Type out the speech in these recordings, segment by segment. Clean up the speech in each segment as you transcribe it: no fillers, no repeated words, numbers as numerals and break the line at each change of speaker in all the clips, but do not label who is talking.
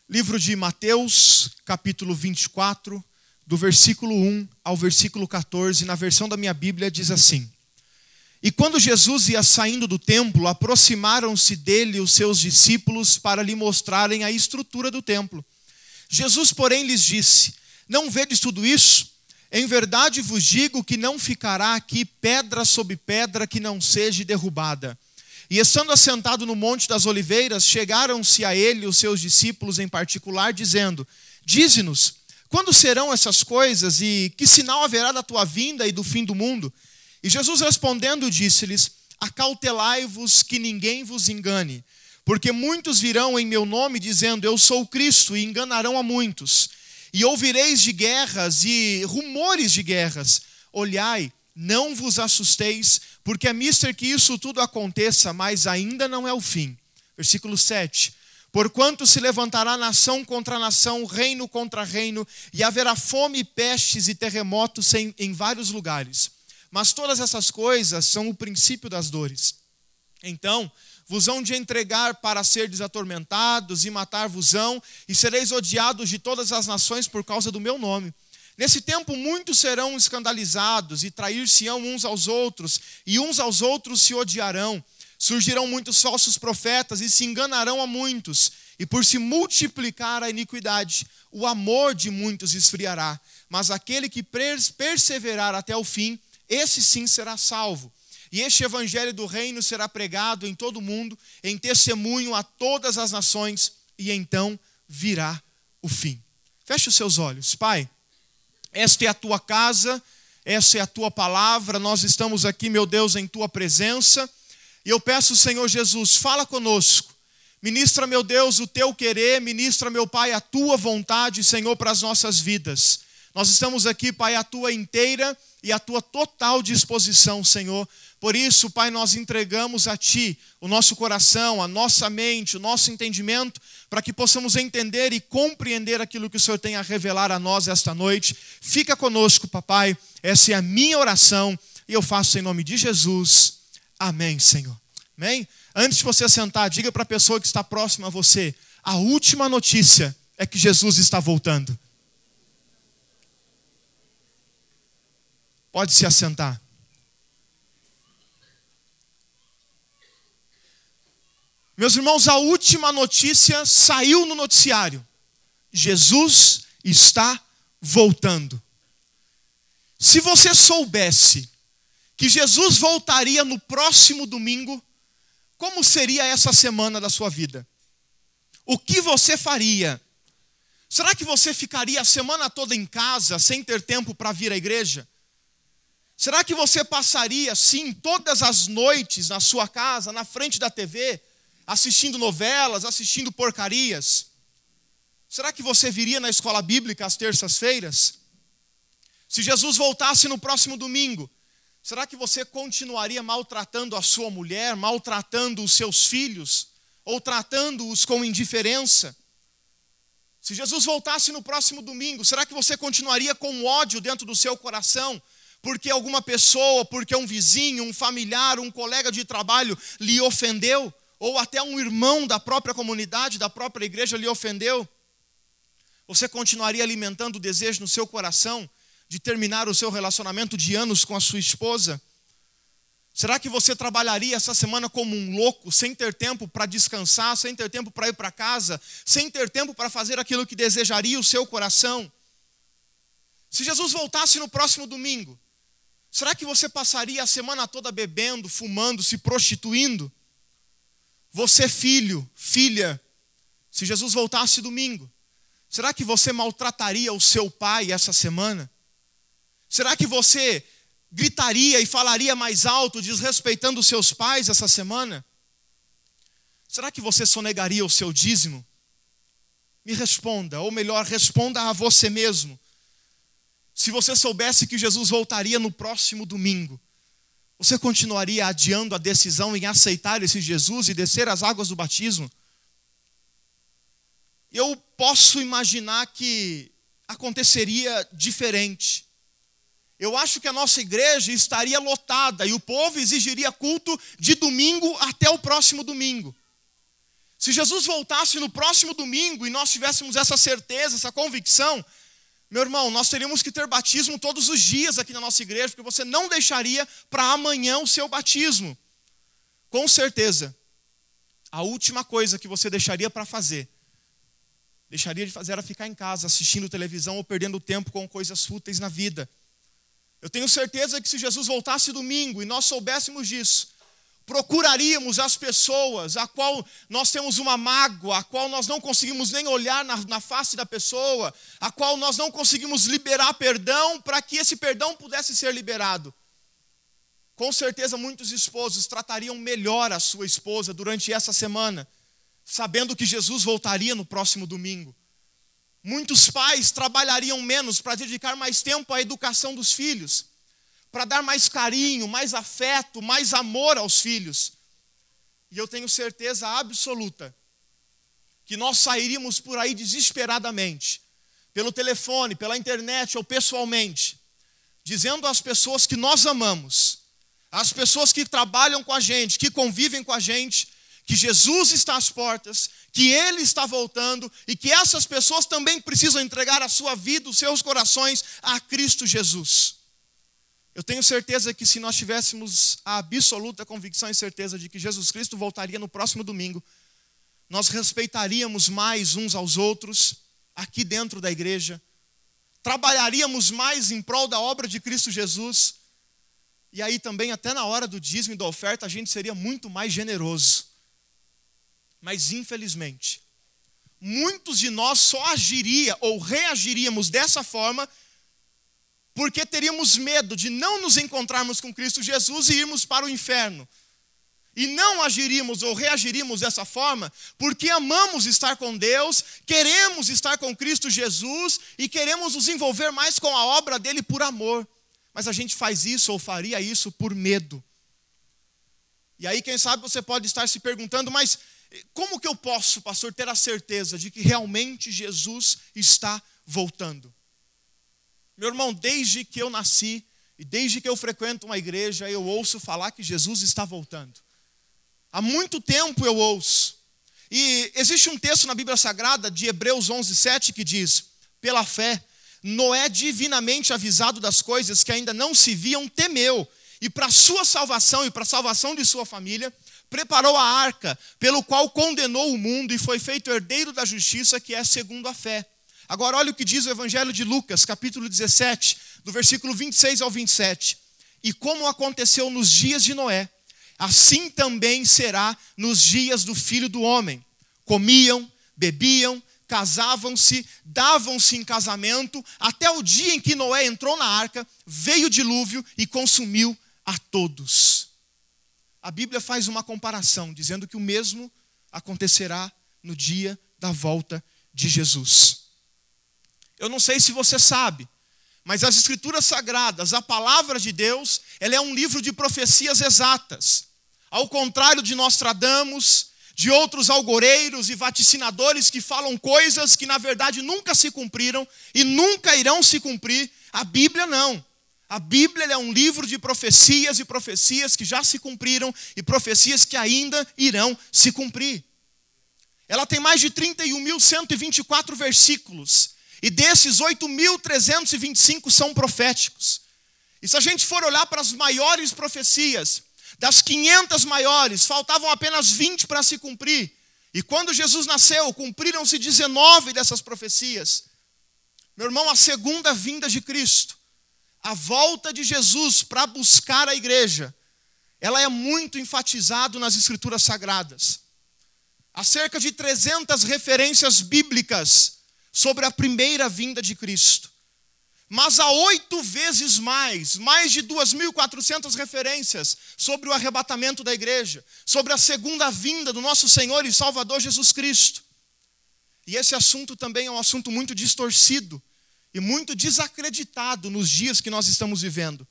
Livro de Mateus, capítulo 24, do versículo 1 ao versículo 14, na versão da minha Bíblia, diz assim: E quando Jesus ia saindo do templo, aproximaram-se dele os seus discípulos para lhe mostrarem a estrutura do templo. Jesus, porém, lhes disse: Não vedes tudo isso? Em verdade vos digo que não ficará aqui pedra sobre pedra que não seja derrubada. E estando assentado no Monte das Oliveiras, chegaram-se a ele os seus discípulos em particular, dizendo: Dize-nos, quando serão essas coisas e que sinal haverá da tua vinda e do fim do mundo? E Jesus respondendo disse-lhes: Acautelai-vos que ninguém vos engane, porque muitos virão em meu nome dizendo: Eu sou o Cristo, e enganarão a muitos. E ouvireis de guerras e rumores de guerras. Olhai, não vos assusteis, porque é mister que isso tudo aconteça, mas ainda não é o fim. Versículo 7. Porquanto se levantará nação contra nação, reino contra reino, e haverá fome, pestes e terremotos em vários lugares. Mas todas essas coisas são o princípio das dores. Então vos hão de entregar para serdes atormentados, e matar-vos-ão, e sereis odiados de todas as nações por causa do meu nome. Nesse tempo muitos serão escandalizados, e trair-se-ão uns aos outros, e uns aos outros se odiarão. Surgirão muitos falsos profetas, e se enganarão a muitos. E por se multiplicar a iniquidade, o amor de muitos esfriará. Mas aquele que perseverar até o fim, esse sim será salvo. E este evangelho do reino será pregado em todo o mundo, em testemunho a todas as nações, e então virá o fim. Feche os seus olhos. Pai, esta é a tua casa, essa é a tua palavra, nós estamos aqui, meu Deus, em tua presença, e eu peço, Senhor Jesus, fala conosco, ministra, meu Deus, o teu querer, ministra, meu Pai, a tua vontade, Senhor, para as nossas vidas. Nós estamos aqui, Pai, a tua inteira e a tua total disposição, Senhor. Por isso, Pai, nós entregamos a Ti o nosso coração, a nossa mente, o nosso entendimento, para que possamos entender e compreender aquilo que o Senhor tem a revelar a nós esta noite. Fica conosco, papai. Essa é a minha oração e eu faço em nome de Jesus. Amém, Senhor. Amém? Antes de você sentar, diga para a pessoa que está próxima a você: a última notícia é que Jesus está voltando. Pode se assentar. Meus irmãos, a última notícia saiu no noticiário. Jesus está voltando. Se você soubesse que Jesus voltaria no próximo domingo, como seria essa semana da sua vida? O que você faria? Será que você ficaria a semana toda em casa, sem ter tempo para vir à igreja? Será que você passaria, sim, todas as noites na sua casa, na frente da TV, assistindo novelas, assistindo porcarias? Será que você viria na escola bíblica às terças-feiras? Se Jesus voltasse no próximo domingo, será que você continuaria maltratando a sua mulher, maltratando os seus filhos, ou tratando-os com indiferença? Se Jesus voltasse no próximo domingo, será que você continuaria com ódio dentro do seu coração, porque alguma pessoa, porque um vizinho, um familiar, um colega de trabalho lhe ofendeu? Ou até um irmão da própria comunidade, da própria igreja lhe ofendeu? Você continuaria alimentando o desejo no seu coração de terminar o seu relacionamento de anos com a sua esposa? Será que você trabalharia essa semana como um louco, sem ter tempo para descansar, sem ter tempo para ir para casa, sem ter tempo para fazer aquilo que desejaria o seu coração? Se Jesus voltasse no próximo domingo, será que você passaria a semana toda bebendo, fumando, se prostituindo? Você, filho, filha, se Jesus voltasse domingo, será que você maltrataria o seu pai essa semana? Será que você gritaria e falaria mais alto, desrespeitando os seus pais essa semana? Será que você sonegaria o seu dízimo? Me responda, ou melhor, responda a você mesmo. Se você soubesse que Jesus voltaria no próximo domingo, você continuaria adiando a decisão em aceitar esse Jesus e descer as águas do batismo? Eu posso imaginar que aconteceria diferente. Eu acho que a nossa igreja estaria lotada e o povo exigiria culto de domingo até o próximo domingo. Se Jesus voltasse no próximo domingo e nós tivéssemos essa certeza, essa convicção, meu irmão, nós teríamos que ter batismo todos os dias aqui na nossa igreja, porque você não deixaria para amanhã o seu batismo. Com certeza, a última coisa que você deixaria de fazer era ficar em casa assistindo televisão ou perdendo tempo com coisas fúteis na vida. Eu tenho certeza que se Jesus voltasse domingo e nós soubéssemos disso, procuraríamos as pessoas a qual nós temos uma mágoa, a qual nós não conseguimos nem olhar na face da pessoa, a qual nós não conseguimos liberar perdão, para que esse perdão pudesse ser liberado. Com certeza muitos esposos tratariam melhor a sua esposa durante essa semana, sabendo que Jesus voltaria no próximo domingo. Muitos pais trabalhariam menos para dedicar mais tempo à educação dos filhos, para dar mais carinho, mais afeto, mais amor aos filhos. E eu tenho certeza absoluta que nós sairíamos por aí desesperadamente, pelo telefone, pela internet ou pessoalmente, dizendo às pessoas que nós amamos, às pessoas que trabalham com a gente, que convivem com a gente, que Jesus está às portas, que Ele está voltando e que essas pessoas também precisam entregar a sua vida, os seus corações a Cristo Jesus. Eu tenho certeza que se nós tivéssemos a absoluta convicção e certeza de que Jesus Cristo voltaria no próximo domingo, nós respeitaríamos mais uns aos outros aqui dentro da igreja, trabalharíamos mais em prol da obra de Cristo Jesus, e aí também até na hora do dízimo e da oferta a gente seria muito mais generoso. Mas infelizmente, muitos de nós só agiria ou reagiríamos dessa forma porque teríamos medo de não nos encontrarmos com Cristo Jesus e irmos para o inferno. E não agiríamos ou reagiríamos dessa forma porque amamos estar com Deus, queremos estar com Cristo Jesus e queremos nos envolver mais com a obra dele por amor. Mas a gente faz isso ou faria isso por medo. E aí, quem sabe, você pode estar se perguntando, mas como que eu posso, pastor, ter a certeza de que realmente Jesus está voltando? Meu irmão, desde que eu nasci e desde que eu frequento uma igreja, eu ouço falar que Jesus está voltando. Há muito tempo eu ouço. E existe um texto na Bíblia Sagrada de Hebreus 11:7 que diz: pela fé, Noé, divinamente avisado das coisas que ainda não se viam, temeu, e para sua salvação e para a salvação de sua família, preparou a arca, pelo qual condenou o mundo e foi feito herdeiro da justiça, que é segundo a fé. Agora olha o que diz o Evangelho de Lucas, capítulo 17, do versículo 26 ao 27. E como aconteceu nos dias de Noé, assim também será nos dias do Filho do Homem. Comiam, bebiam, casavam-se, davam-se em casamento, até o dia em que Noé entrou na arca, veio o dilúvio e consumiu a todos. A Bíblia faz uma comparação, dizendo que o mesmo acontecerá no dia da volta de Jesus. Eu não sei se você sabe, mas as Escrituras Sagradas, a palavra de Deus, ela é um livro de profecias exatas. Ao contrário de Nostradamus, de outros algoreiros e vaticinadores que falam coisas que na verdade nunca se cumpriram e nunca irão se cumprir, a Bíblia não. A Bíblia é um livro de profecias e profecias que já se cumpriram e profecias que ainda irão se cumprir. Ela tem mais de 31.124 versículos e desses 8.325 são proféticos. E se a gente for olhar para as maiores profecias, das 500 maiores, faltavam apenas 20 para se cumprir. E quando Jesus nasceu, cumpriram-se 19 dessas profecias. Meu irmão, a segunda vinda de Cristo, a volta de Jesus para buscar a igreja, ela é muito enfatizada nas Escrituras Sagradas. Há cerca de 300 referências bíblicas sobre a primeira vinda de Cristo. Mas há 8 vezes mais de 2.400 referências sobre o arrebatamento da igreja, sobre a segunda vinda do nosso Senhor e Salvador Jesus Cristo. E esse assunto também é um assunto muito distorcido e muito desacreditado nos dias que nós estamos vivendo.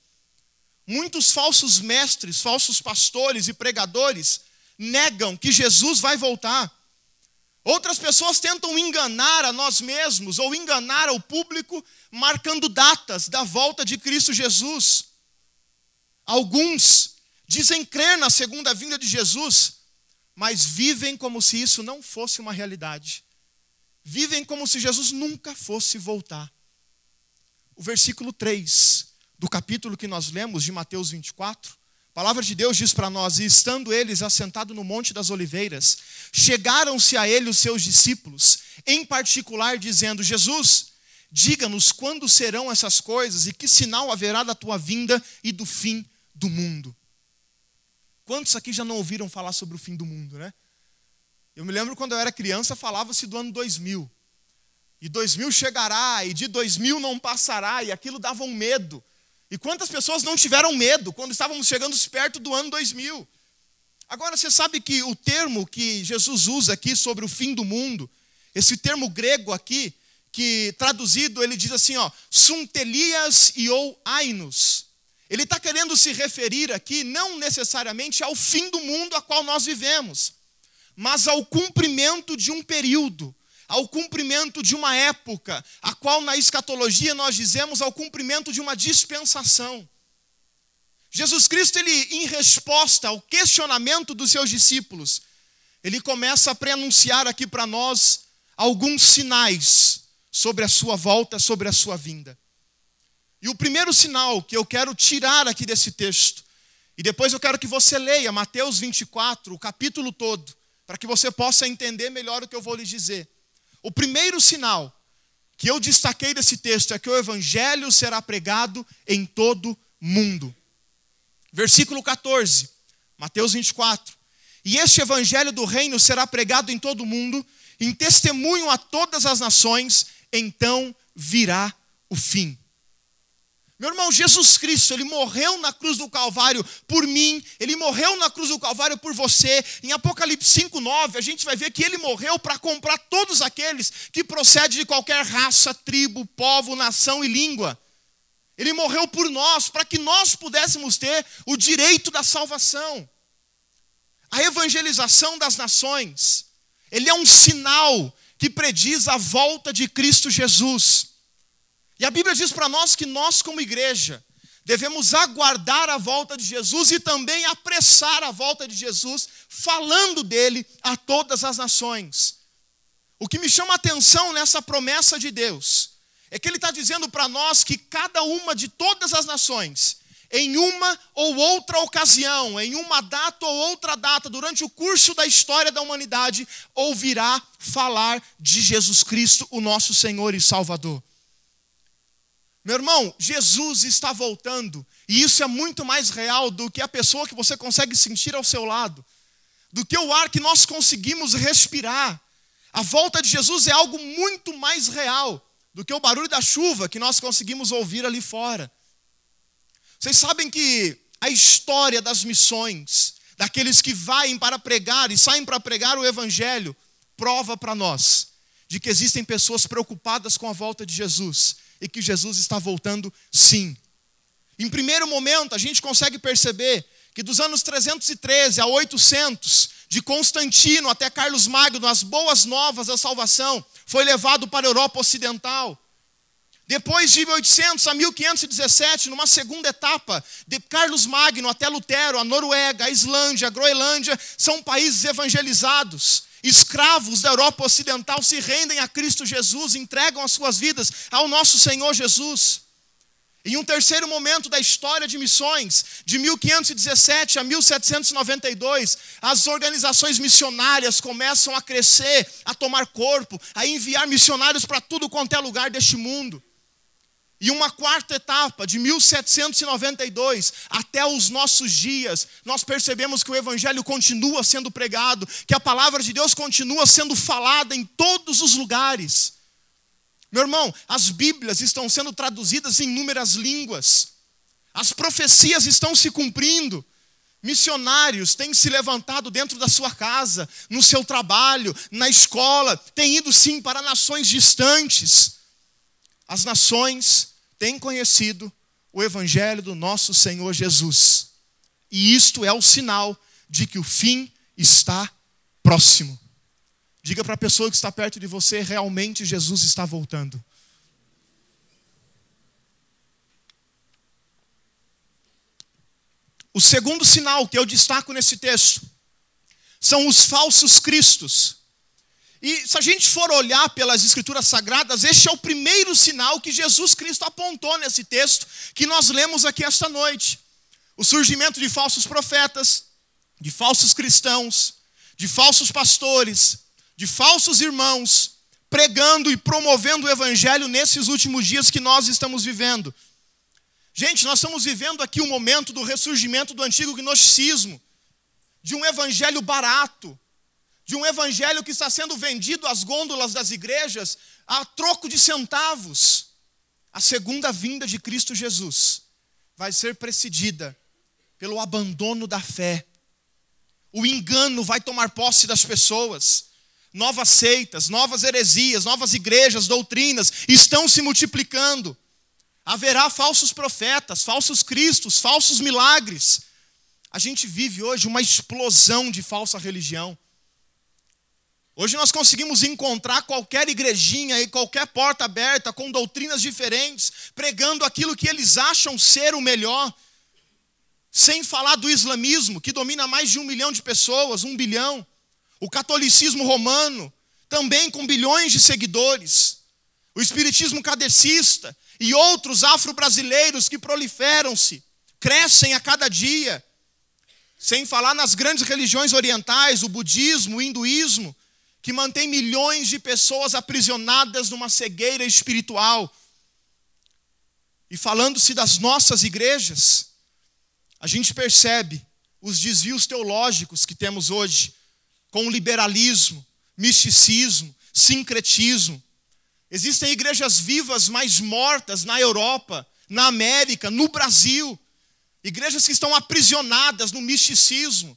Muitos falsos mestres, falsos pastores e pregadores negam que Jesus vai voltar. Outras pessoas tentam enganar a nós mesmos ou enganar ao público marcando datas da volta de Cristo Jesus. Alguns dizem crer na segunda vinda de Jesus, mas vivem como se isso não fosse uma realidade. Vivem como se Jesus nunca fosse voltar. O versículo 3 do capítulo que nós lemos de Mateus 24, a palavra de Deus diz para nós: e estando eles assentados no Monte das Oliveiras, chegaram-se a ele os seus discípulos, em particular dizendo: Jesus, diga-nos quando serão essas coisas e que sinal haverá da tua vinda e do fim do mundo. Quantos aqui já não ouviram falar sobre o fim do mundo, né? Eu me lembro quando eu era criança, falava-se do ano 2000. E 2000 chegará, e de 2000 não passará, e aquilo dava um medo. E quantas pessoas não tiveram medo quando estávamos chegando perto do ano 2000? Agora, você sabe que o termo que Jesus usa aqui sobre o fim do mundo, esse termo grego aqui, que traduzido ele diz assim, suntelias e ou ainos. Ele está querendo se referir aqui não necessariamente ao fim do mundo a qual nós vivemos, mas ao cumprimento de um período, ao cumprimento de uma época, a qual na escatologia nós dizemos ao cumprimento de uma dispensação. Jesus Cristo, ele, em resposta ao questionamento dos seus discípulos, ele começa a preanunciar aqui para nós alguns sinais sobre a sua volta, sobre a sua vinda. E o primeiro sinal que eu quero tirar aqui desse texto, e depois eu quero que você leia Mateus 24, o capítulo todo, para que você possa entender melhor o que eu vou lhe dizer. O primeiro sinal que eu destaquei desse texto é que o evangelho será pregado em todo mundo. Versículo 14, Mateus 24. E este evangelho do reino será pregado em todo mundo, em testemunho a todas as nações, então virá o fim. Meu irmão, Jesus Cristo, ele morreu na cruz do Calvário por mim, ele morreu na cruz do Calvário por você. Em Apocalipse 5:9, a gente vai ver que ele morreu para comprar todos aqueles que procedem de qualquer raça, tribo, povo, nação e língua. Ele morreu por nós, para que nós pudéssemos ter o direito da salvação. A evangelização das nações, ele é um sinal que prediz a volta de Cristo Jesus. E a Bíblia diz para nós que nós, como igreja, devemos aguardar a volta de Jesus e também apressar a volta de Jesus, falando dele a todas as nações. O que me chama a atenção nessa promessa de Deus é que ele está dizendo para nós que cada uma de todas as nações, em uma ou outra ocasião, em uma data ou outra data, durante o curso da história da humanidade, ouvirá falar de Jesus Cristo, o nosso Senhor e Salvador. Meu irmão, Jesus está voltando, e isso é muito mais real do que a pessoa que você consegue sentir ao seu lado, do que o ar que nós conseguimos respirar. A volta de Jesus é algo muito mais real do que o barulho da chuva que nós conseguimos ouvir ali fora. Vocês sabem que a história das missões, daqueles que vão para pregar e saem para pregar o evangelho, prova para nós de que existem pessoas preocupadas com a volta de Jesus e que Jesus está voltando sim. Em primeiro momento, a gente consegue perceber que dos anos 313 a 800, de Constantino até Carlos Magno, as boas novas da salvação foi levado para a Europa Ocidental. Depois de 1800 a 1517, numa segunda etapa, de Carlos Magno até Lutero, a Noruega, a Islândia, a Groenlândia, são países evangelizados. Escravos da Europa Ocidental se rendem a Cristo Jesus, entregam as suas vidas ao nosso Senhor Jesus. Em um terceiro momento da história de missões, de 1517 a 1792, as organizações missionárias começam a crescer, a tomar corpo, a enviar missionários para tudo quanto é lugar deste mundo. E uma quarta etapa, de 1792 até os nossos dias, nós percebemos que o evangelho continua sendo pregado, que a palavra de Deus continua sendo falada em todos os lugares. Meu irmão, as Bíblias estão sendo traduzidas em inúmeras línguas. As profecias estão se cumprindo. Missionários têm se levantado dentro da sua casa, no seu trabalho, na escola, têm ido sim para nações distantes. As nações têm conhecido o evangelho do nosso Senhor Jesus. E isto é o sinal de que o fim está próximo. Diga para a pessoa que está perto de você, realmente Jesus está voltando. O segundo sinal que eu destaco nesse texto são os falsos cristos. E se a gente for olhar pelas Escrituras Sagradas, este é o primeiro sinal que Jesus Cristo apontou nesse texto que nós lemos aqui esta noite. O surgimento de falsos profetas, de falsos cristãos, de falsos pastores, de falsos irmãos, pregando e promovendo o evangelho nesses últimos dias que nós estamos vivendo. Gente, nós estamos vivendo aqui o momento do ressurgimento do antigo gnosticismo, de um evangelho barato, de um evangelho que está sendo vendido às gôndolas das igrejas a troco de centavos. A segunda vinda de Cristo Jesus vai ser precedida pelo abandono da fé. O engano vai tomar posse das pessoas. Novas seitas, novas heresias, novas igrejas, doutrinas estão se multiplicando. Haverá falsos profetas, falsos cristos, falsos milagres. A gente vive hoje uma explosão de falsa religião. Hoje nós conseguimos encontrar qualquer igrejinha e qualquer porta aberta com doutrinas diferentes, pregando aquilo que eles acham ser o melhor. Sem falar do islamismo, que domina mais de 1 milhão de pessoas, 1 bilhão. O catolicismo romano, também com bilhões de seguidores. O espiritismo kardecista e outros afro-brasileiros que proliferam-se, crescem a cada dia. Sem falar nas grandes religiões orientais, o budismo, o hinduísmo, que mantém milhões de pessoas aprisionadas numa cegueira espiritual. E falando-se das nossas igrejas, a gente percebe os desvios teológicos que temos hoje, com o liberalismo, misticismo, sincretismo. Existem igrejas vivas, mas mortas na Europa, na América, no Brasil. Igrejas que estão aprisionadas no misticismo.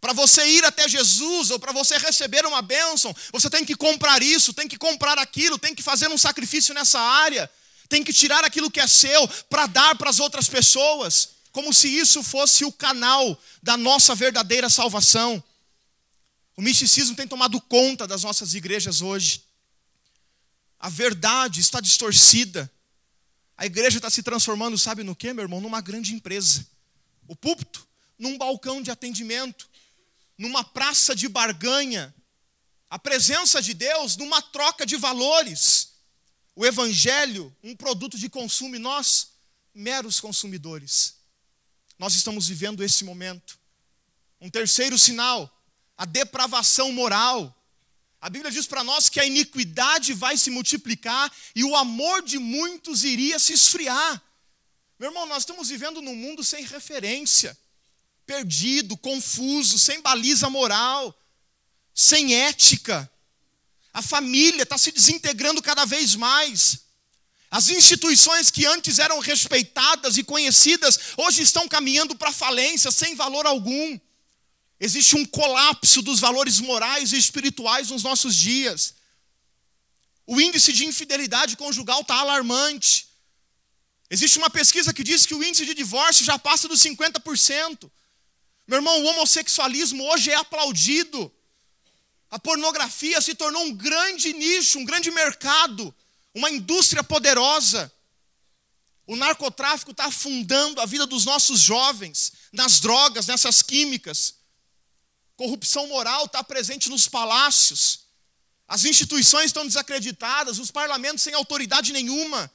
Para você ir até Jesus, ou para você receber uma bênção, você tem que comprar isso, tem que comprar aquilo, tem que fazer um sacrifício nessa área, tem que tirar aquilo que é seu para dar para as outras pessoas, como se isso fosse o canal da nossa verdadeira salvação. O misticismo tem tomado conta das nossas igrejas hoje. A verdade está distorcida. A igreja está se transformando, sabe no quê, meu irmão? Numa grande empresa. O púlpito, num balcão de atendimento, numa praça de barganha. A presença de Deus numa troca de valores. O evangelho, um produto de consumo, e nós, meros consumidores. Nós estamos vivendo esse momento. Um terceiro sinal, a depravação moral. A Bíblia diz para nós que a iniquidade vai se multiplicar e o amor de muitos iria se esfriar. Meu irmão, nós estamos vivendo num mundo sem referência, perdido, confuso, sem baliza moral, sem ética. A família está se desintegrando cada vez mais. As instituições que antes eram respeitadas e conhecidas, hoje estão caminhando para a falência, sem valor algum. Existe um colapso dos valores morais e espirituais nos nossos dias. O índice de infidelidade conjugal está alarmante. Existe uma pesquisa que diz que o índice de divórcio já passa dos 50%. Meu irmão, o homossexualismo hoje é aplaudido. A pornografia se tornou um grande nicho, um grande mercado, uma indústria poderosa. O narcotráfico está afundando a vida dos nossos jovens, nas drogas, nessas químicas. Corrupção moral está presente nos palácios. As instituições estão desacreditadas, os parlamentos sem autoridade nenhuma.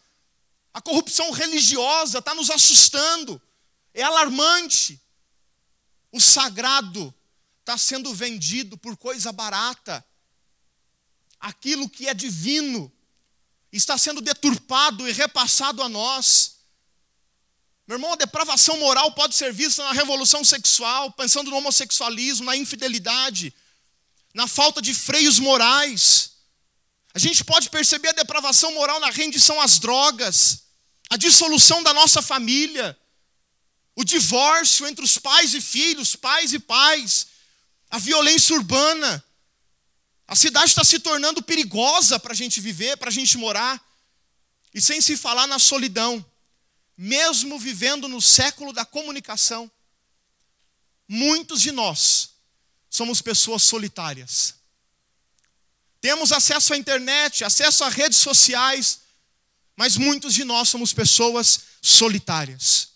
A corrupção religiosa está nos assustando. É alarmante. O sagrado está sendo vendido por coisa barata. Aquilo que é divino está sendo deturpado e repassado a nós. Meu irmão, a depravação moral pode ser vista na revolução sexual, pensando no homossexualismo, na infidelidade, na falta de freios morais. A gente pode perceber a depravação moral na rendição às drogas, a dissolução da nossa família, o divórcio entre os pais e filhos, pais e pais, a violência urbana. A cidade está se tornando perigosa para a gente viver, para a gente morar. E sem se falar na solidão. Mesmo vivendo no século da comunicação, muitos de nós somos pessoas solitárias. Temos acesso à internet, acesso a redes sociais, mas muitos de nós somos pessoas solitárias.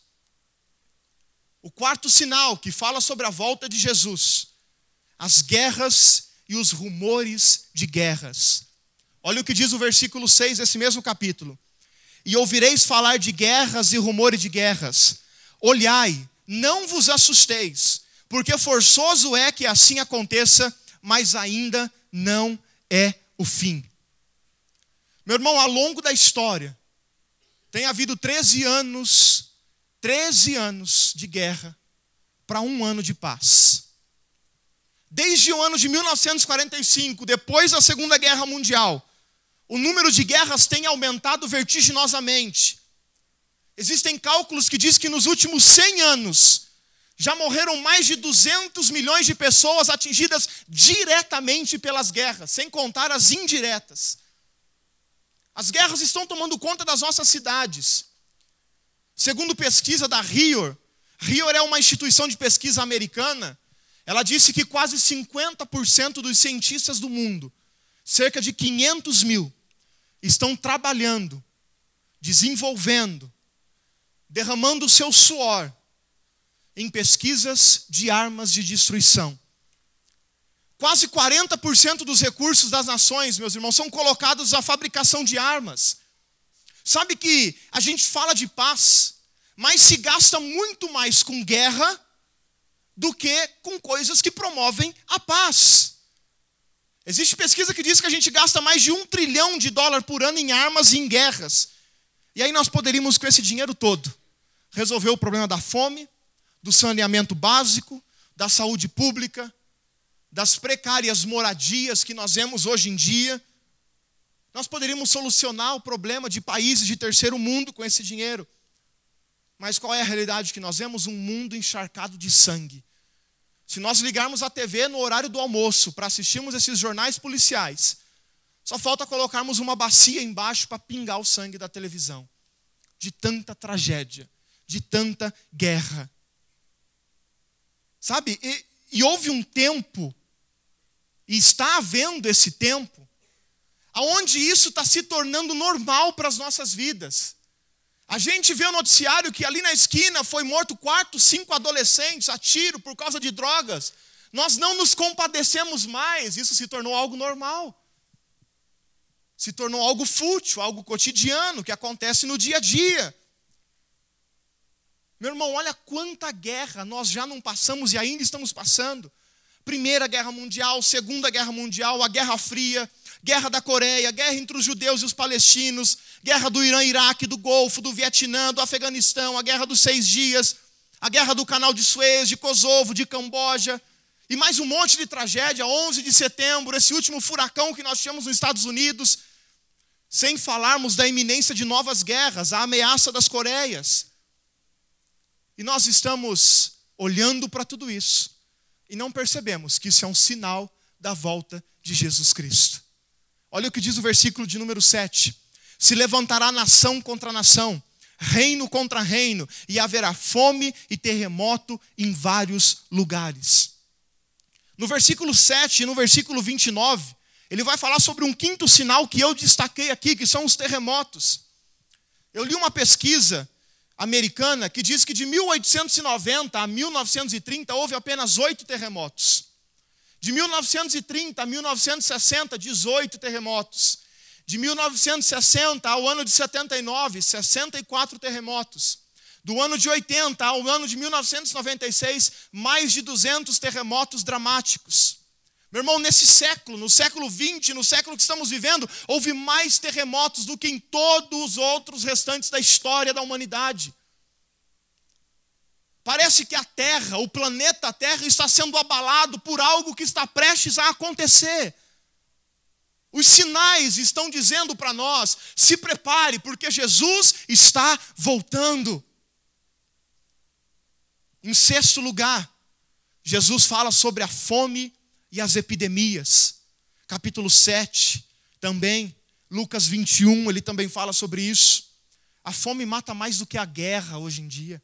O quarto sinal que fala sobre a volta de Jesus, as guerras e os rumores de guerras. Olha o que diz o versículo 6 desse mesmo capítulo. E ouvireis falar de guerras e rumores de guerras. Olhai, não vos assusteis, porque forçoso é que assim aconteça, mas ainda não é o fim. Meu irmão, ao longo da história, tem havido 13 anos de guerra para 1 ano de paz. Desde o ano de 1945, depois da Segunda Guerra Mundial, o número de guerras tem aumentado vertiginosamente. Existem cálculos que dizem que nos últimos 100 anos, já morreram mais de 200 milhões de pessoas atingidas diretamente pelas guerras, sem contar as indiretas. As guerras estão tomando conta das nossas cidades. Segundo pesquisa da RIOR é uma instituição de pesquisa americana, ela disse que quase 50% dos cientistas do mundo, cerca de 500 mil, estão trabalhando, desenvolvendo, derramando o seu suor em pesquisas de armas de destruição. Quase 40% dos recursos das nações, meus irmãos, são colocados à fabricação de armas. Sabe que a gente fala de paz, mas se gasta muito mais com guerra do que com coisas que promovem a paz. Existe pesquisa que diz que a gente gasta mais de $1 trilhão por ano em armas e em guerras. E aí nós poderíamos, com esse dinheiro todo, resolver o problema da fome, do saneamento básico, da saúde pública, das precárias moradias que nós vemos hoje em dia. Nós poderíamos solucionar o problema de países de terceiro mundo com esse dinheiro. Mas qual é a realidade? Que nós vemos um mundo encharcado de sangue. Se nós ligarmos a TV no horário do almoço para assistirmos esses jornais policiais, só falta colocarmos uma bacia embaixo para pingar o sangue da televisão. De tanta tragédia, de tanta guerra. Sabe? E houve um tempo, e está havendo esse tempo, onde isso está se tornando normal para as nossas vidas. A gente vê o noticiário que ali na esquina foi morto 4, 5 adolescentes a tiro por causa de drogas. Nós não nos compadecemos mais, isso se tornou algo normal. Se tornou algo fútil, algo cotidiano, que acontece no dia a dia. Meu irmão, olha quanta guerra nós já não passamos e ainda estamos passando. Primeira Guerra Mundial, Segunda Guerra Mundial, a Guerra Fria, Guerra da Coreia, guerra entre os judeus e os palestinos, guerra do Irã, Iraque, do Golfo, do Vietnã, do Afeganistão, a Guerra dos 6 Dias, a Guerra do Canal de Suez, de Kosovo, de Camboja, e mais um monte de tragédia, 11 de setembro, esse último furacão que nós tivemos nos Estados Unidos, sem falarmos da iminência de novas guerras, a ameaça das Coreias. E nós estamos olhando para tudo isso e não percebemos que isso é um sinal da volta de Jesus Cristo. Olha o que diz o versículo de número 7. Se levantará nação contra nação, reino contra reino, e haverá fome e terremoto em vários lugares. No versículo 7 e no versículo 29, ele vai falar sobre um quinto sinal que eu destaquei aqui, que são os terremotos. Eu li uma pesquisa americana que diz que de 1890 a 1930 houve apenas 8 terremotos. De 1930 a 1960, 18 terremotos. De 1960 ao ano de 79, 64 terremotos. Do ano de 80 ao ano de 1996, mais de 200 terremotos dramáticos. Meu irmão, nesse século, no século 20, no século que estamos vivendo, houve mais terremotos do que em todos os outros restantes da história da humanidade. Parece que a Terra, o planeta Terra, está sendo abalado por algo que está prestes a acontecer. Os sinais estão dizendo para nós, se prepare, porque Jesus está voltando. Em sexto lugar, Jesus fala sobre a fome e as epidemias. Capítulo 7, também, Lucas 21, ele também fala sobre isso. A fome mata mais do que a guerra hoje em dia.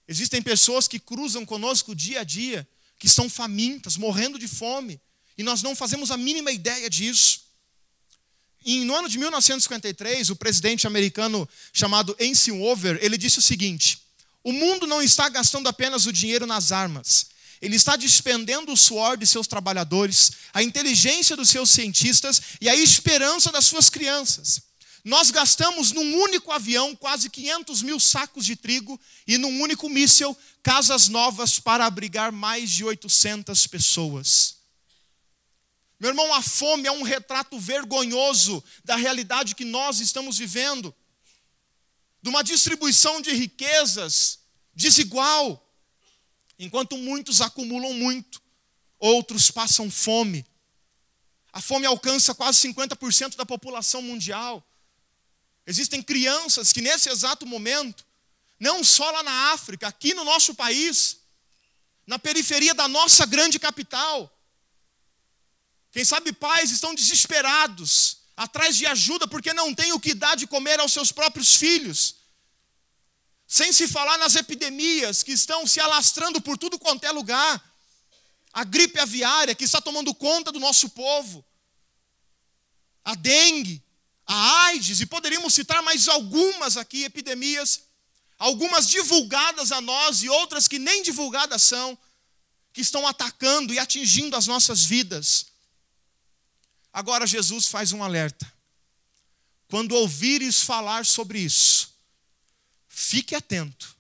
Existem pessoas que cruzam conosco dia a dia, que estão famintas, morrendo de fome, e nós não fazemos a mínima ideia disso. E no ano de 1953, o presidente americano chamado Eisenhower, ele disse o seguinte: o mundo não está gastando apenas o dinheiro nas armas, ele está despendendo o suor de seus trabalhadores, a inteligência dos seus cientistas e a esperança das suas crianças. Nós gastamos num único avião quase 500 mil sacos de trigo e num único míssil casas novas para abrigar mais de 800 pessoas. Meu irmão, a fome é um retrato vergonhoso da realidade que nós estamos vivendo, de uma distribuição de riquezas desigual. Enquanto muitos acumulam muito, outros passam fome. A fome alcança quase 50% da população mundial. Existem crianças que nesse exato momento, não só lá na África, aqui no nosso país, na periferia da nossa grande capital, quem sabe pais estão desesperados, atrás de ajuda porque não têm o que dar de comer aos seus próprios filhos. Sem se falar nas epidemias que estão se alastrando por tudo quanto é lugar. A gripe aviária que está tomando conta do nosso povo. A dengue, a AIDS, e poderíamos citar mais algumas aqui, epidemias. Algumas divulgadas a nós e outras que nem divulgadas são, que estão atacando e atingindo as nossas vidas. Agora Jesus faz um alerta. Quando ouvires falar sobre isso, fique atento,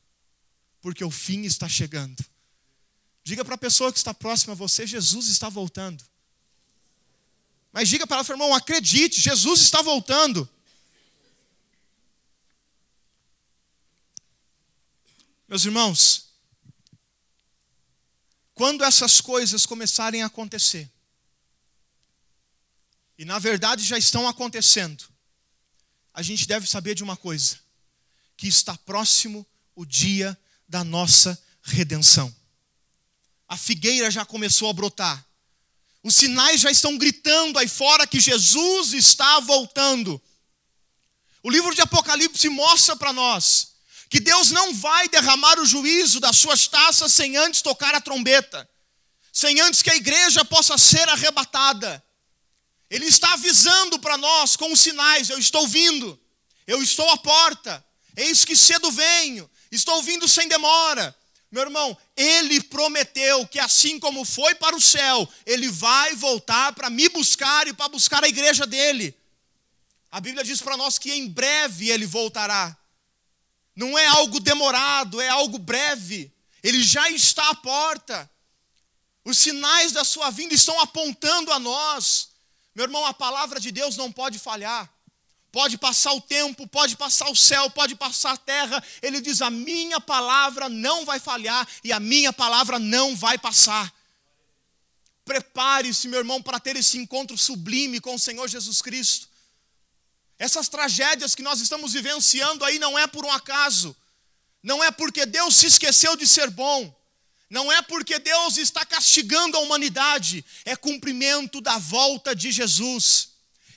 porque o fim está chegando. Diga para a pessoa que está próxima a você, Jesus está voltando. Mas diga para ela, irmão, acredite, Jesus está voltando. Meus irmãos, quando essas coisas começarem a acontecer, e na verdade já estão acontecendo, a gente deve saber de uma coisa, que está próximo o dia da nossa redenção. A figueira já começou a brotar. Os sinais já estão gritando aí fora que Jesus está voltando. O livro de Apocalipse mostra para nós que Deus não vai derramar o juízo das suas taças sem antes tocar a trombeta, sem antes que a igreja possa ser arrebatada. Ele está avisando para nós com os sinais: eu estou vindo, eu estou à porta, eis que cedo venho, estou vindo sem demora. Meu irmão, Ele prometeu que assim como foi para o céu, Ele vai voltar para me buscar e para buscar a igreja dEle. A Bíblia diz para nós que em breve Ele voltará. Não é algo demorado, é algo breve. Ele já está à porta. Os sinais da sua vinda estão apontando a nós. Meu irmão, a palavra de Deus não pode falhar. Pode passar o tempo, pode passar o céu, pode passar a terra. Ele diz: a minha palavra não vai falhar e a minha palavra não vai passar. Prepare-se, meu irmão, para ter esse encontro sublime com o Senhor Jesus Cristo. Essas tragédias que nós estamos vivenciando aí não é por um acaso. Não é porque Deus se esqueceu de ser bom. Não é porque Deus está castigando a humanidade. É cumprimento da volta de Jesus.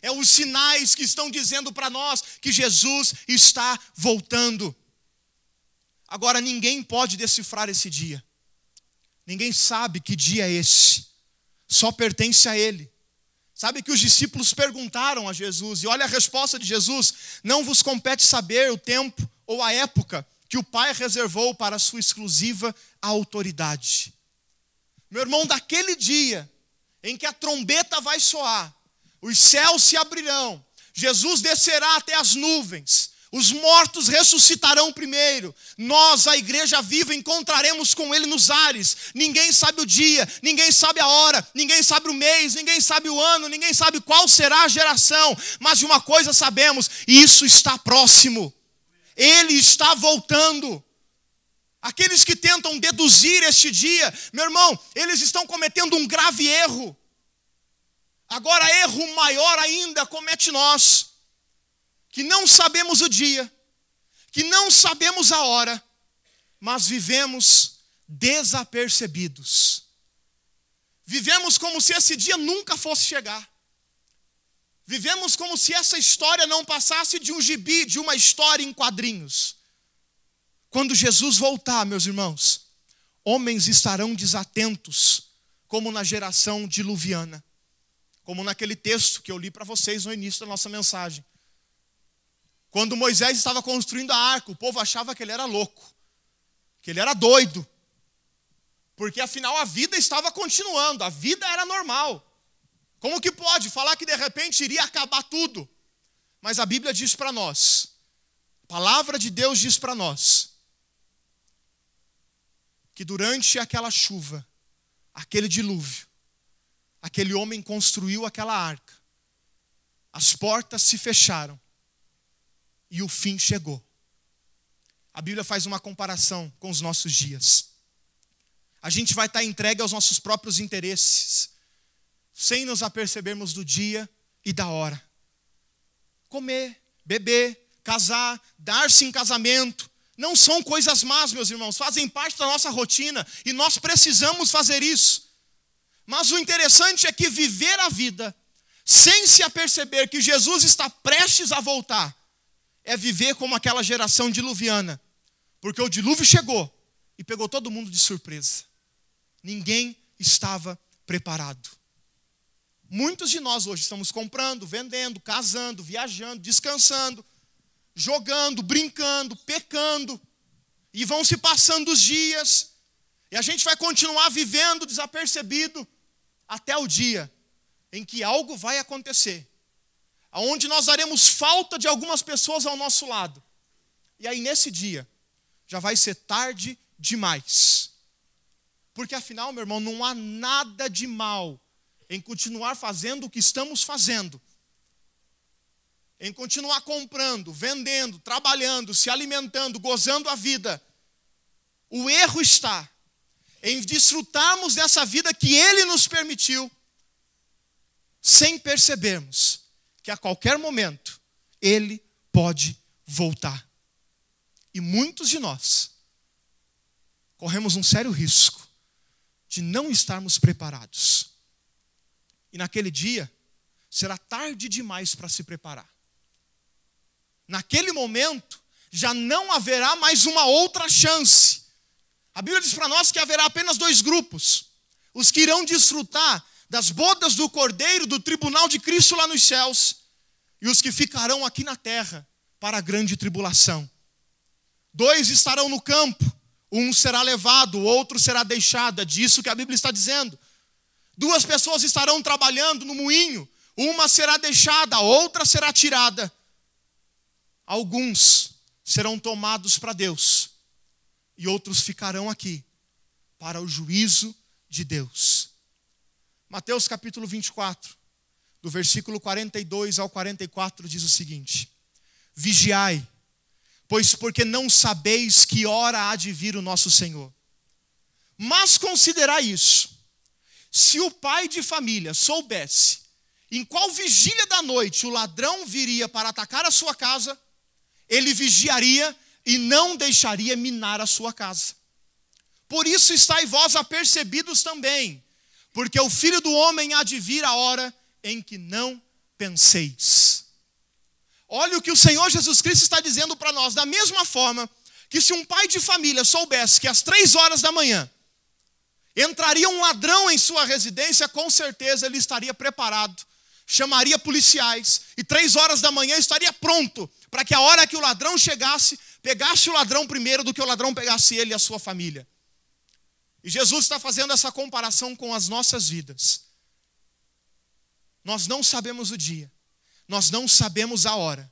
É os sinais que estão dizendo para nós que Jesus está voltando. Agora ninguém pode decifrar esse dia. Ninguém sabe que dia é esse. Só pertence a Ele. Sabe que os discípulos perguntaram a Jesus, e olha a resposta de Jesus: não vos compete saber o tempo ou a época que o Pai reservou para a sua exclusiva autoridade. Meu irmão, daquele dia em que a trombeta vai soar, os céus se abrirão, Jesus descerá até as nuvens, os mortos ressuscitarão primeiro, nós, a igreja viva, encontraremos com Ele nos ares. Ninguém sabe o dia, ninguém sabe a hora, ninguém sabe o mês, ninguém sabe o ano, ninguém sabe qual será a geração, mas de uma coisa sabemos: isso está próximo, Ele está voltando. Aqueles que tentam deduzir este dia, meu irmão, eles estão cometendo um grave erro. Agora, erro maior ainda comete nós, que não sabemos o dia, que não sabemos a hora, mas vivemos desapercebidos. Vivemos como se esse dia nunca fosse chegar. Vivemos como se essa história não passasse de um gibi, de uma história em quadrinhos. Quando Jesus voltar, meus irmãos, homens estarão desatentos, como na geração diluviana. Como naquele texto que eu li para vocês no início da nossa mensagem. Quando Moisés estava construindo a arca, o povo achava que ele era louco, que ele era doido. Porque afinal a vida estava continuando, a vida era normal. Como que pode falar que de repente iria acabar tudo? Mas a Bíblia diz para nós, a palavra de Deus diz para nós, que durante aquela chuva, aquele dilúvio, aquele homem construiu aquela arca, as portas se fecharam e o fim chegou. A Bíblia faz uma comparação com os nossos dias. A gente vai estar entregue aos nossos próprios interesses, sem nos apercebermos do dia e da hora. Comer, beber, casar, dar-se em casamento, não são coisas más, meus irmãos, fazem parte da nossa rotina e nós precisamos fazer isso. Mas o interessante é que viver a vida sem se aperceber que Jesus está prestes a voltar é viver como aquela geração diluviana, porque o dilúvio chegou e pegou todo mundo de surpresa. Ninguém estava preparado. Muitos de nós hoje estamos comprando, vendendo, casando, viajando, descansando, jogando, brincando, pecando, e vão se passando os dias, e a gente vai continuar vivendo desapercebido até o dia em que algo vai acontecer, aonde nós daremos falta de algumas pessoas ao nosso lado. E aí nesse dia já vai ser tarde demais. Porque afinal, meu irmão, não há nada de mal em continuar fazendo o que estamos fazendo. Em continuar comprando, vendendo, trabalhando, se alimentando, gozando a vida. O erro está em desfrutarmos dessa vida que Ele nos permitiu, sem percebermos que a qualquer momento Ele pode voltar. E muitos de nós corremos um sério risco de não estarmos preparados. E naquele dia será tarde demais para se preparar. Naquele momento já não haverá mais uma outra chance. A Bíblia diz para nós que haverá apenas 2 grupos: os que irão desfrutar das bodas do Cordeiro, do tribunal de Cristo lá nos céus, e os que ficarão aqui na terra para a grande tribulação. 2 estarão no campo, um será levado, o outro será deixado. É disso que a Bíblia está dizendo. 2 pessoas estarão trabalhando no moinho, uma será deixada, a outra será tirada. Alguns serão tomados para Deus e outros ficarão aqui para o juízo de Deus. Mateus capítulo 24, do versículo 42 ao 44 diz o seguinte: vigiai, pois porque não sabeis que hora há de vir o nosso Senhor. Mas considerai isso: se o pai de família soubesse em qual vigília da noite o ladrão viria para atacar a sua casa, ele vigiaria e não deixaria minar a sua casa. Por isso estai vós apercebidos também, porque o Filho do Homem há de vir a hora em que não penseis. Olha o que o Senhor Jesus Cristo está dizendo para nós. Da mesma forma que se um pai de família soubesse que às 3 horas da manhã entraria um ladrão em sua residência, com certeza ele estaria preparado, chamaria policiais e 3 horas da manhã estaria pronto para que a hora que o ladrão chegasse, pegasse o ladrão primeiro do que o ladrão pegasse ele e a sua família. E Jesus está fazendo essa comparação com as nossas vidas. Nós não sabemos o dia, nós não sabemos a hora.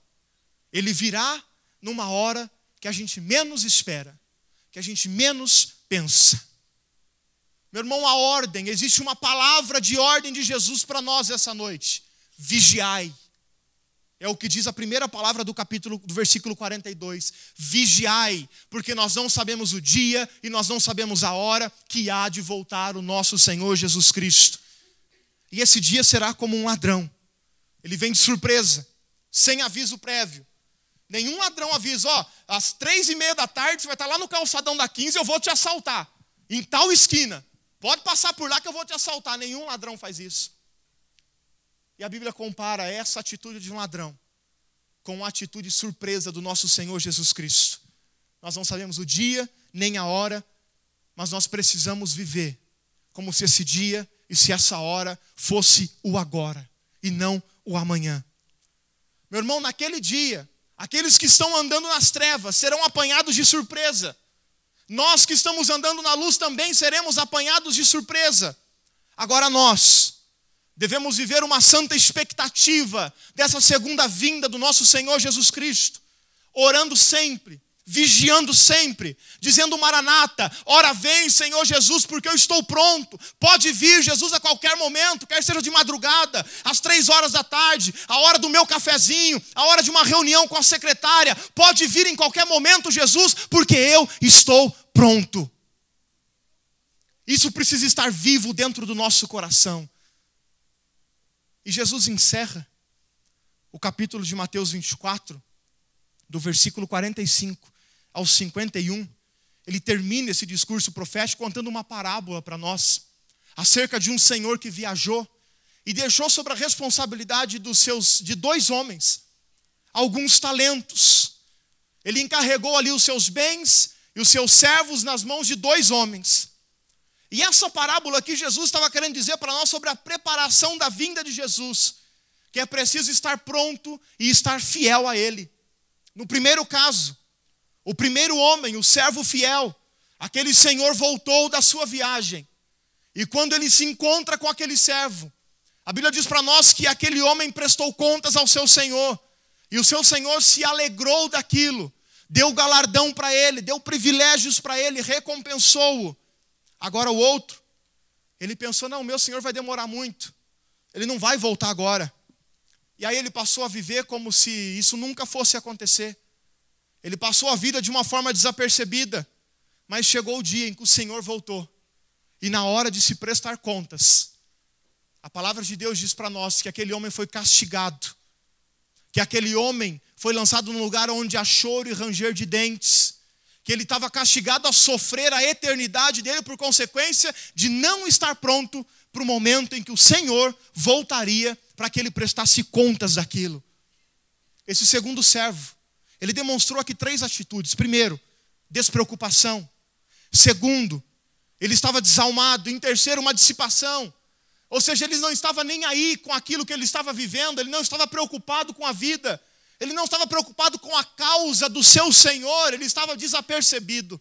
Ele virá numa hora que a gente menos espera, que a gente menos pensa. Meu irmão, a ordem, existe uma palavra de ordem de Jesus para nós essa noite: vigiai. É o que diz a primeira palavra do versículo 42. Vigiai, porque nós não sabemos o dia e nós não sabemos a hora que há de voltar o nosso Senhor Jesus Cristo. E esse dia será como um ladrão. Ele vem de surpresa, sem aviso prévio. Nenhum ladrão avisa: às 3:30 da tarde você vai estar lá no calçadão da 15, eu vou te assaltar, em tal esquina. Pode passar por lá que eu vou te assaltar. Nenhum ladrão faz isso. E a Bíblia compara essa atitude de um ladrão com a atitude surpresa do nosso Senhor Jesus Cristo. Nós não sabemos o dia, nem a hora, mas nós precisamos viver como se esse dia e se essa hora fosse o agora e não o amanhã. Meu irmão, naquele dia, aqueles que estão andando nas trevas serão apanhados de surpresa. Nós que estamos andando na luz também seremos apanhados de surpresa. Agora nós devemos viver uma santa expectativa dessa segunda vinda do nosso Senhor Jesus Cristo, orando sempre, vigiando sempre, dizendo Maranata, ora vem Senhor Jesus, porque eu estou pronto. Pode vir Jesus a qualquer momento, quer seja de madrugada, às 3 horas da tarde, a hora do meu cafezinho, a hora de uma reunião com a secretária. Pode vir em qualquer momento Jesus, porque eu estou pronto. Isso precisa estar vivo dentro do nosso coração. E Jesus encerra o capítulo de Mateus 24, do versículo 45 ao 51. Ele termina esse discurso profético contando uma parábola para nós, acerca de um senhor que viajou e deixou sobre a responsabilidade de 2 homens alguns talentos. Ele encarregou ali os seus bens e os seus servos nas mãos de 2 homens. E essa parábola aqui Jesus estava querendo dizer para nós sobre a preparação da vinda de Jesus, que é preciso estar pronto e estar fiel a Ele. No primeiro caso, o primeiro homem, o servo fiel, aquele senhor voltou da sua viagem. E quando ele se encontra com aquele servo, a Bíblia diz para nós que aquele homem prestou contas ao seu senhor. E o seu senhor se alegrou daquilo, deu galardão para ele, deu privilégios para ele, recompensou-o. Agora o outro, ele pensou, não, meu senhor vai demorar muito, ele não vai voltar agora. E aí ele passou a viver como se isso nunca fosse acontecer. Ele passou a vida de uma forma desapercebida, mas chegou o dia em que o Senhor voltou. E na hora de se prestar contas, a palavra de Deus diz para nós que aquele homem foi castigado, que aquele homem foi lançado num lugar onde há choro e ranger de dentes, que ele estava castigado a sofrer a eternidade dele por consequência de não estar pronto para o momento em que o Senhor voltaria para que ele prestasse contas daquilo. Esse segundo servo, ele demonstrou aqui 3 atitudes. Primeiro, despreocupação. Segundo, ele estava desalmado. Em terceiro, uma dissipação. Ou seja, ele não estava nem aí com aquilo que ele estava vivendo, ele não estava preocupado com a vida. Ele não estava preocupado com a causa do seu Senhor, ele estava desapercebido.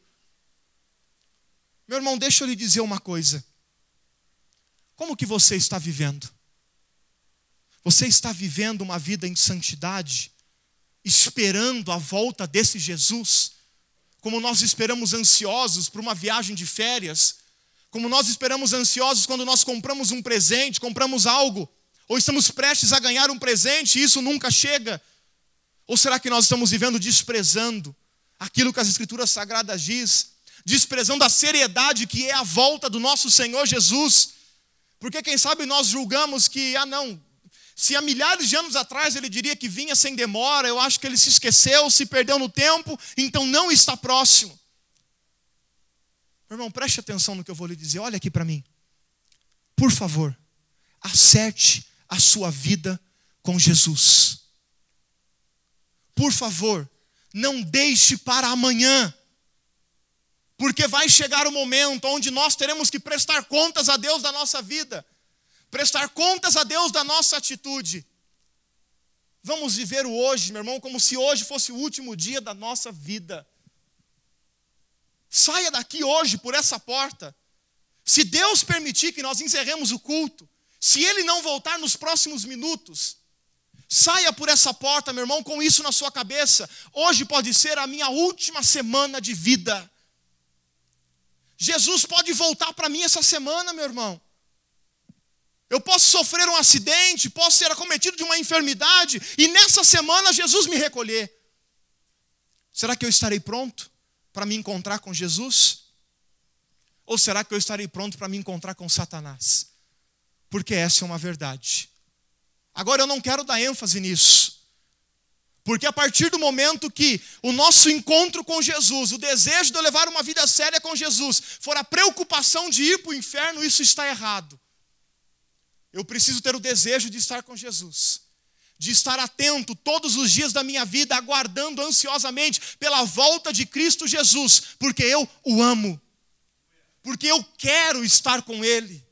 Meu irmão, deixa eu lhe dizer uma coisa. Como que você está vivendo? Você está vivendo uma vida em santidade, esperando a volta desse Jesus? Como nós esperamos ansiosos por uma viagem de férias? Como nós esperamos ansiosos quando nós compramos um presente, compramos algo, ou estamos prestes a ganhar um presente e isso nunca chega? Ou será que nós estamos vivendo desprezando aquilo que as Escrituras Sagradas diz, desprezando a seriedade que é a volta do nosso Senhor Jesus? Porque quem sabe nós julgamos que, se há milhares de anos atrás ele diria que vinha sem demora, eu acho que ele se esqueceu, se perdeu no tempo, então não está próximo. Meu irmão, preste atenção no que eu vou lhe dizer, olha aqui para mim. Por favor, acerte a sua vida com Jesus. Por favor, não deixe para amanhã, porque vai chegar o momento onde nós teremos que prestar contas a Deus da nossa vida, prestar contas a Deus da nossa atitude. Vamos viver o hoje, meu irmão, como se hoje fosse o último dia da nossa vida. Saia daqui hoje por essa porta. Se Deus permitir que nós encerremos o culto, se Ele não voltar nos próximos minutos, saia por essa porta, meu irmão, com isso na sua cabeça. Hoje pode ser a minha última semana de vida. Jesus pode voltar para mim essa semana, meu irmão. Eu posso sofrer um acidente, posso ser acometido de uma enfermidade, e nessa semana Jesus me recolher. Será que eu estarei pronto para me encontrar com Jesus? Ou será que eu estarei pronto para me encontrar com Satanás? Porque essa é uma verdade. Agora eu não quero dar ênfase nisso, porque a partir do momento que o nosso encontro com Jesus, o desejo de eu levar uma vida séria com Jesus, for a preocupação de ir para o inferno, isso está errado. Eu preciso ter o desejo de estar com Jesus, de estar atento todos os dias da minha vida, aguardando ansiosamente pela volta de Cristo Jesus, porque eu o amo, porque eu quero estar com Ele.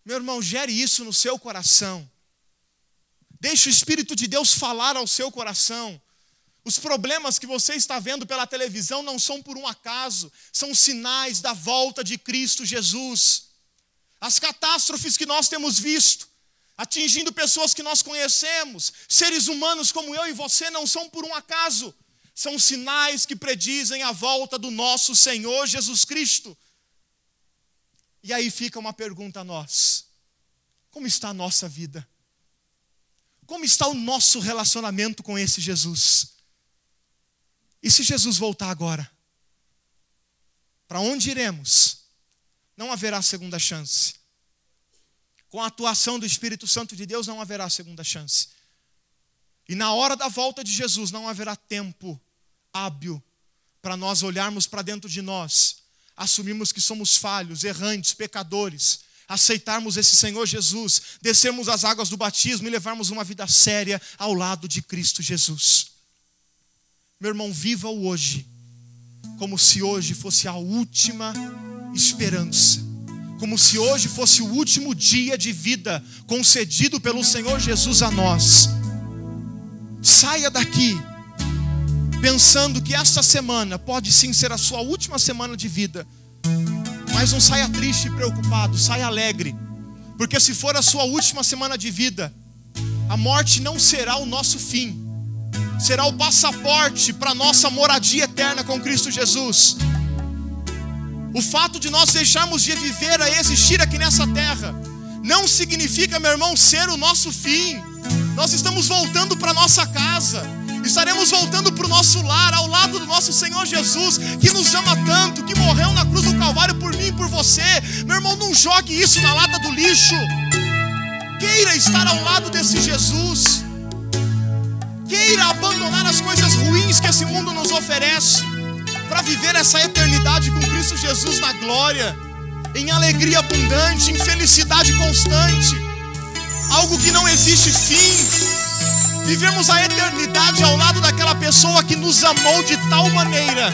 Meu irmão, gere isso no seu coração. Deixe o Espírito de Deus falar ao seu coração. Os problemas que você está vendo pela televisão não são por um acaso, são sinais da volta de Cristo Jesus. As catástrofes que nós temos visto, atingindo pessoas que nós conhecemos, seres humanos como eu e você, não são por um acaso, são sinais que predizem a volta do nosso Senhor Jesus Cristo. E aí fica uma pergunta a nós: como está a nossa vida? Como está o nosso relacionamento com esse Jesus? E se Jesus voltar agora? Para onde iremos? Não haverá segunda chance. Com a atuação do Espírito Santo de Deus não haverá segunda chance. E na hora da volta de Jesus não haverá tempo hábil para nós olharmos para dentro de nós, assumirmos que somos falhos, errantes, pecadores, aceitarmos esse Senhor Jesus, descermos as águas do batismo e levarmos uma vida séria ao lado de Cristo Jesus. Meu irmão, viva o hoje, como se hoje fosse a última esperança, como se hoje fosse o último dia de vida concedido pelo Senhor Jesus a nós. Saia daqui pensando que esta semana pode sim ser a sua última semana de vida, mas não saia triste e preocupado, saia alegre, porque se for a sua última semana de vida, a morte não será o nosso fim, será o passaporte para a nossa moradia eterna com Cristo Jesus. O fato de nós deixarmos de viver a existir aqui nessa terra não significa, meu irmão, ser o nosso fim. Nós estamos voltando para nossa casa, estaremos voltando para o nosso lar, ao lado do nosso Senhor Jesus, que nos ama tanto, que morreu na cruz do Calvário por mim e por você. Meu irmão, não jogue isso na lata do lixo. Queira estar ao lado desse Jesus. Queira abandonar as coisas ruins que esse mundo nos oferece, para viver essa eternidade com Cristo Jesus na glória, em alegria abundante, em felicidade constante, algo que não existe fim. Vivemos a eternidade ao lado daquela pessoa que nos amou de tal maneira,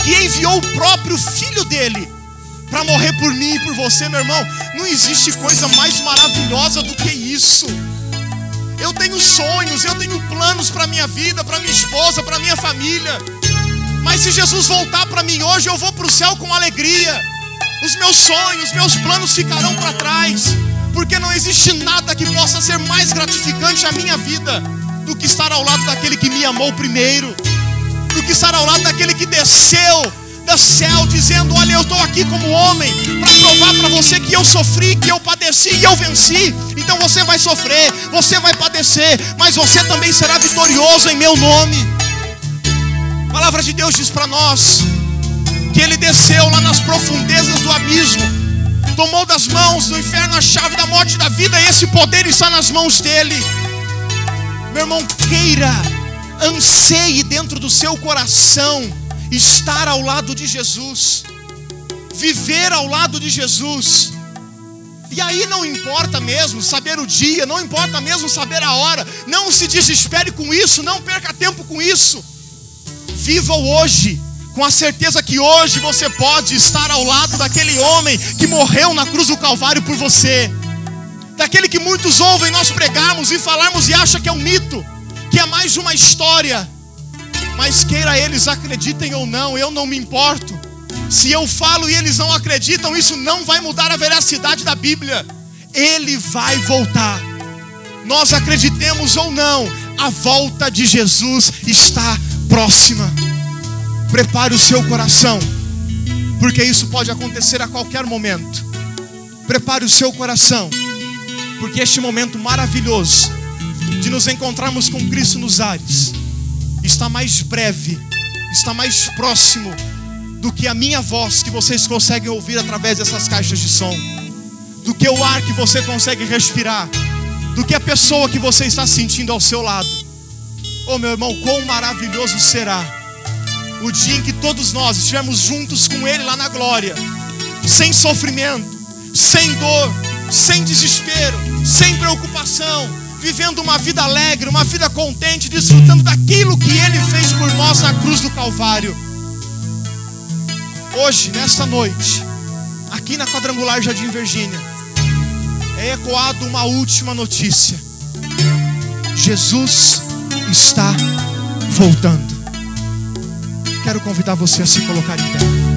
que enviou o próprio Filho dele para morrer por mim e por você. Meu irmão, não existe coisa mais maravilhosa do que isso. Eu tenho sonhos, eu tenho planos para minha vida, para minha esposa, para minha família, mas se Jesus voltar para mim hoje, eu vou para o céu com alegria. Os meus sonhos, meus planos ficarão para trás, porque não existe nada que possa ser mais gratificante à minha vida do que estar ao lado daquele que me amou primeiro, do que estar ao lado daquele que desceu do céu dizendo: olha, eu estou aqui como homem para provar para você que eu sofri, que eu padeci e eu venci. Então você vai sofrer, você vai padecer, mas você também será vitorioso em meu nome. A palavra de Deus diz para nós que Ele desceu lá nas profundezas do abismo, tomou das mãos do inferno a chave da morte e da vida, e esse poder está nas mãos dele. Meu irmão, queira, anseie dentro do seu coração estar ao lado de Jesus, viver ao lado de Jesus. E aí não importa mesmo saber o dia, não importa mesmo saber a hora, não se desespere com isso, não perca tempo com isso. Viva o hoje, com a certeza que hoje você pode estar ao lado daquele homem que morreu na cruz do Calvário por você, daquele que muitos ouvem nós pregarmos e falarmos e acham que é um mito, que é mais uma história. Mas queira eles acreditem ou não, eu não me importo. Se eu falo e eles não acreditam, isso não vai mudar a veracidade da Bíblia. Ele vai voltar. Nós acreditemos ou não, a volta de Jesus está próxima. Prepare o seu coração, porque isso pode acontecer a qualquer momento. Prepare o seu coração, porque este momento maravilhoso de nos encontrarmos com Cristo nos ares está mais breve, está mais próximo do que a minha voz que vocês conseguem ouvir através dessas caixas de som, do que o ar que você consegue respirar, do que a pessoa que você está sentindo ao seu lado. Oh, meu irmão, quão maravilhoso será o dia em que todos nós estivermos juntos com Ele lá na glória, sem sofrimento, sem dor, sem desespero, sem preocupação, vivendo uma vida alegre, uma vida contente, desfrutando daquilo que Ele fez por nós na cruz do Calvário. Hoje, nesta noite, aqui na Quadrangular Jardim Virgínia, é ecoado uma última notícia: Jesus está voltando. Quero convidar você a se colocar em pé.